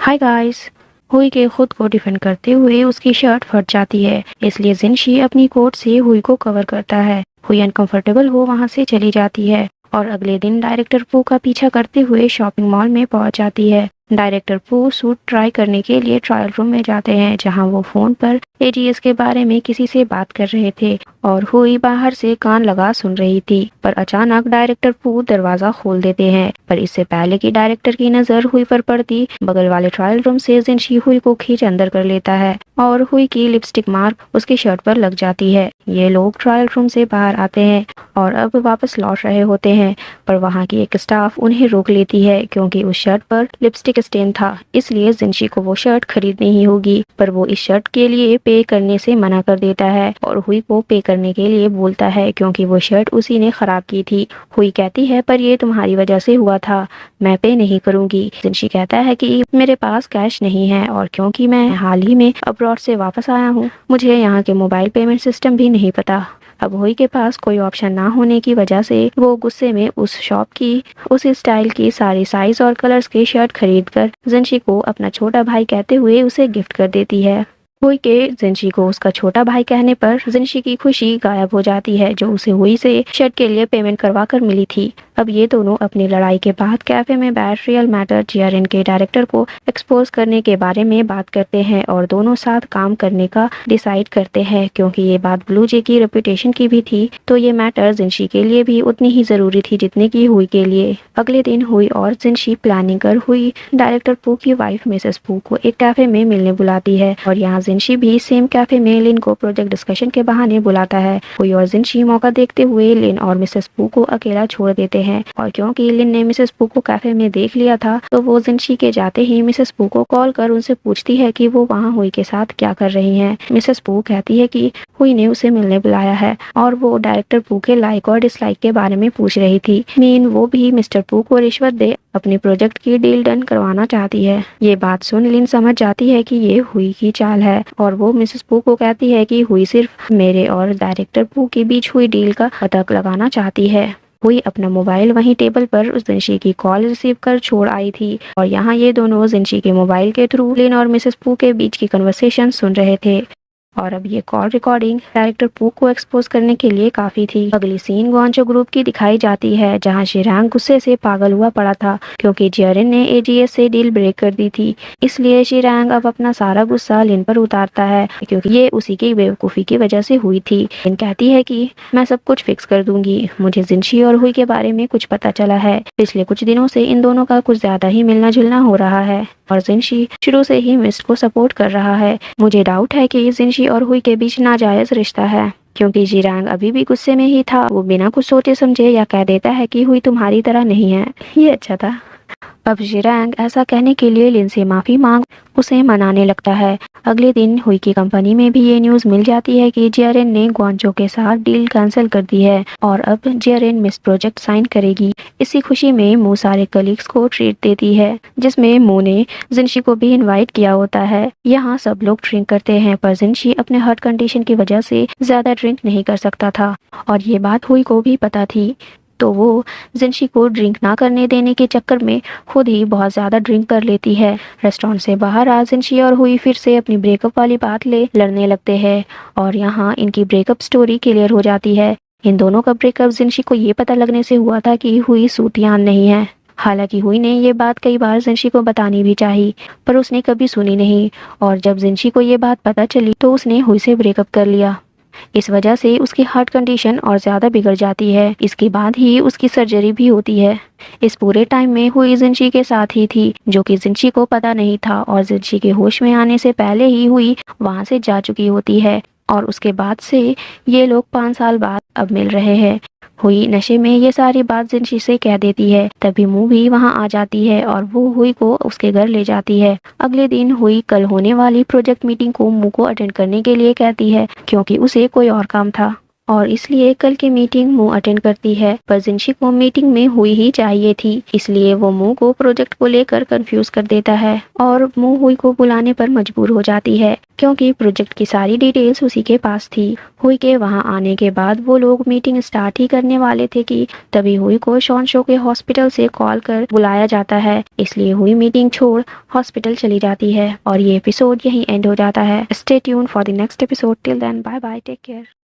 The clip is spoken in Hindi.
Hi guys. हुई के खुद को डिफेंड करते हुए उसकी शर्ट फट जाती है, इसलिए जिनशी अपनी कोट से हुई को कवर करता है। हुई अनकंफर्टेबल हो वहां से चली जाती है और अगले दिन डायरेक्टर पू का पीछा करते हुए शॉपिंग मॉल में पहुंच जाती है। डायरेक्टर पू सूट ट्राई करने के लिए ट्रायल रूम में जाते हैं, जहां वो फोन पर एजीएस के बारे में किसी से बात कर रहे थे और हुई बाहर से कान लगा सुन रही थी। पर अचानक डायरेक्टर पू दरवाजा खोल देते हैं, पर इससे पहले कि डायरेक्टर की नजर हुई पर पड़ती, बगल वाले ट्रायल रूम से जिनशी हुई को खींच अंदर कर लेता है और हुई की लिपस्टिक मार्क उसकी शर्ट पर लग जाती है। ये लोग ट्रायल रूम से बाहर आते हैं और अब वापस लौट रहे होते हैं, पर वहाँ की एक स्टाफ उन्हें रोक लेती है क्योंकि उस शर्ट पर लिपस्टिक स्टेन था, इसलिए जिनशी को वो शर्ट खरीदनी ही होगी। पर वो इस शर्ट के लिए पे करने से मना कर देता है और हुई को पे करने के लिए बोलता है क्योंकि वो शर्ट उसी ने खराब की थी। हुई कहती है पर ये तुम्हारी वजह से हुआ था, मैं पे नहीं करूंगी। जिनशी कहता है कि मेरे पास कैश नहीं है और क्योंकि मैं हाल ही में अब्रॉड से वापस आया हूँ, मुझे यहाँ के मोबाइल पेमेंट सिस्टम भी नहीं पता। अब हुई के पास कोई ऑप्शन ना होने की वजह से वो गुस्से में उस शॉप की उस स्टाइल की सारी साइज और कलर्स की शर्ट खरीदकर जिनशी को अपना छोटा भाई कहते हुए उसे गिफ्ट कर देती है। हुई के जिनशी को उसका छोटा भाई कहने पर जिनशी की खुशी गायब हो जाती है, जो उसे हुई से शर्ट के लिए पेमेंट करवा कर मिली थी। अब ये दोनों अपनी लड़ाई के बाद कैफे में बैठ रियल मैटर जीआरएन के डायरेक्टर को एक्सपोज करने के बारे में बात करते हैं और दोनों साथ काम करने का डिसाइड करते हैं। क्योंकि ये बात ब्लू जे की रेपुटेशन की भी थी, तो ये मैटर जिनशी के लिए भी उतनी ही जरूरी थी जितनी की हुई के लिए। अगले दिन हुई और जिनशी प्लानिंग कर हुई डायरेक्टर पू की वाइफ मिसेस पू को एक कैफे में मिलने बुलाती है और यहाँ जिनशी भी सेम कैफे में लिन को प्रोजेक्ट डिस्कशन के बहाने बुलाता है। हुई और जिनशी मौका देखते हुए लिन और मिसेस पू को अकेला छोड़ देते हैं और क्योंकि लिन ने मिसेस पू को कैफे में देख लिया था, तो वो जिनशी के जाते ही मिसेस पू को कॉल कर उनसे पूछती है कि वो वहाँ हुई के साथ क्या कर रही हैं। मिसेस पू कहती है कि हुई ने उसे मिलने बुलाया है और वो डायरेक्टर पू के लाइक और डिसलाइक के बारे में पूछ रही थी। मीन वो भी मिस्टर पू को रिश्वत दे अपने प्रोजेक्ट की डील डन करवाना चाहती है। ये बात सुन लिन समझ जाती है कि ये हुई की चाल है और वो मिसेस पू को कहती है कि हुई सिर्फ मेरे और डायरेक्टर पू के बीच हुई डील का पता लगाना चाहती है। हुई अपना मोबाइल वहीं टेबल पर उस जिनशी की कॉल रिसीव कर छोड़ आई थी और यहाँ ये दोनों जिनशी के मोबाइल के थ्रू लिन और मिसेस पू के बीच की कन्वर्सेशन सुन रहे थे और अब ये कॉल रिकॉर्डिंग डायरेक्टर पू को एक्सपोज करने के लिए काफी थी। अगली सीन ग्वांचो ग्रुप की दिखाई जाती है, जहां शिरांग गुस्से से पागल हुआ पड़ा था क्योंकि जीआरएन ने एजीएस से डील ब्रेक कर दी थी। इसलिए शिरांग अब अपना सारा गुस्सा लिन पर उतारता है क्योंकि ये उसी की बेवकूफ़ी की वजह से हुई थी। लिन कहती है कि मैं सब कुछ फिक्स कर दूंगी, मुझे जिनशी और हुई के बारे में कुछ पता चला है। पिछले कुछ दिनों से इन दोनों का कुछ ज्यादा ही मिलना जुलना हो रहा है और जिनशी शुरू से ही मिस्ट को सपोर्ट कर रहा है। मुझे डाउट है कि जिनशी और हुई के बीच नाजायज रिश्ता है। क्योंकि जिरांग अभी भी गुस्से में ही था, वो बिना कुछ सोचे समझे या कह देता है कि हुई तुम्हारी तरह नहीं है। ये अच्छा था। अब जिरांग ऐसा कहने के लिए लिन से माफी मांग उसे मनाने लगता है। अगले दिन हुई की कंपनी में भी ये न्यूज मिल जाती है कि जीआरएन ने ग्वांचो के साथ डील कैंसिल कर दी है और अब जीआरएन मिस प्रोजेक्ट साइन करेगी। इसी खुशी में मू सारे कलीग्स को ट्रीट देती है, जिसमें मू ने जिनशी को भी इनवाइट किया होता है। यहाँ सब लोग ड्रिंक करते हैं, पर जिनशी अपने हार्ट कंडीशन की वजह से ज्यादा ड्रिंक नहीं कर सकता था और ये बात हुई को भी पता थी, तो वो जिनशी को ड्रिंक ना करने देने के चक्कर में खुद ही बहुत ज़्यादा ड्रिंक कर लेती है। रेस्टोरेंट से बाहर आ जिनशी और हुई फिर से अपनी ब्रेकअप वाली बात ले लड़ने लगते हैं और यहाँ इनकी ब्रेकअप स्टोरी क्लियर हो जाती है। इन दोनों का ब्रेकअप जिनशी को ये पता लगने से हुआ था कि हुई सूतियान नहीं है। हालांकि हुई ने ये बात कई बार जिनशी को बतानी भी चाहिए, पर उसने कभी सुनी नहीं और जब जिनशी को ये बात पता चली तो उसने हुई से ब्रेकअप कर लिया। इस वजह से उसकी हार्ट कंडीशन और ज़्यादा बिगड़ जाती है। इसके बाद ही उसकी सर्जरी भी होती है। इस पूरे टाइम में हुई जिनशी के साथ ही थी, जो कि जिनशी को पता नहीं था और जिनशी के होश में आने से पहले ही हुई वहाँ से जा चुकी होती है और उसके बाद से ये लोग 5 साल बाद अब मिल रहे हैं। हुई नशे में ये सारी बात जिनशी से कह देती है, तभी मू भी वहाँ आ जाती है और वो हुई को उसके घर ले जाती है। अगले दिन हुई कल होने वाली प्रोजेक्ट मीटिंग को मू को अटेंड करने के लिए कहती है क्योंकि उसे कोई और काम था और इसलिए कल की मीटिंग मू अटेंड करती है। पर जिनशी को मीटिंग में हुई ही चाहिए थी, इसलिए वो मू को प्रोजेक्ट को लेकर कंफ्यूज कर देता है और मू हुई को बुलाने पर मजबूर हो जाती है क्योंकि प्रोजेक्ट की सारी डिटेल्स उसी के पास थी। हुई के वहां आने के बाद वो लोग मीटिंग स्टार्ट ही करने वाले थे कि तभी हुई को शॉन शो के हॉस्पिटल से कॉल कर बुलाया जाता है। इसलिए हुई मीटिंग छोड़ हॉस्पिटल चली जाती है और ये एपिसोड यहीं एंड हो जाता है। Stay tune for the next episode. Till then bye bye, take care.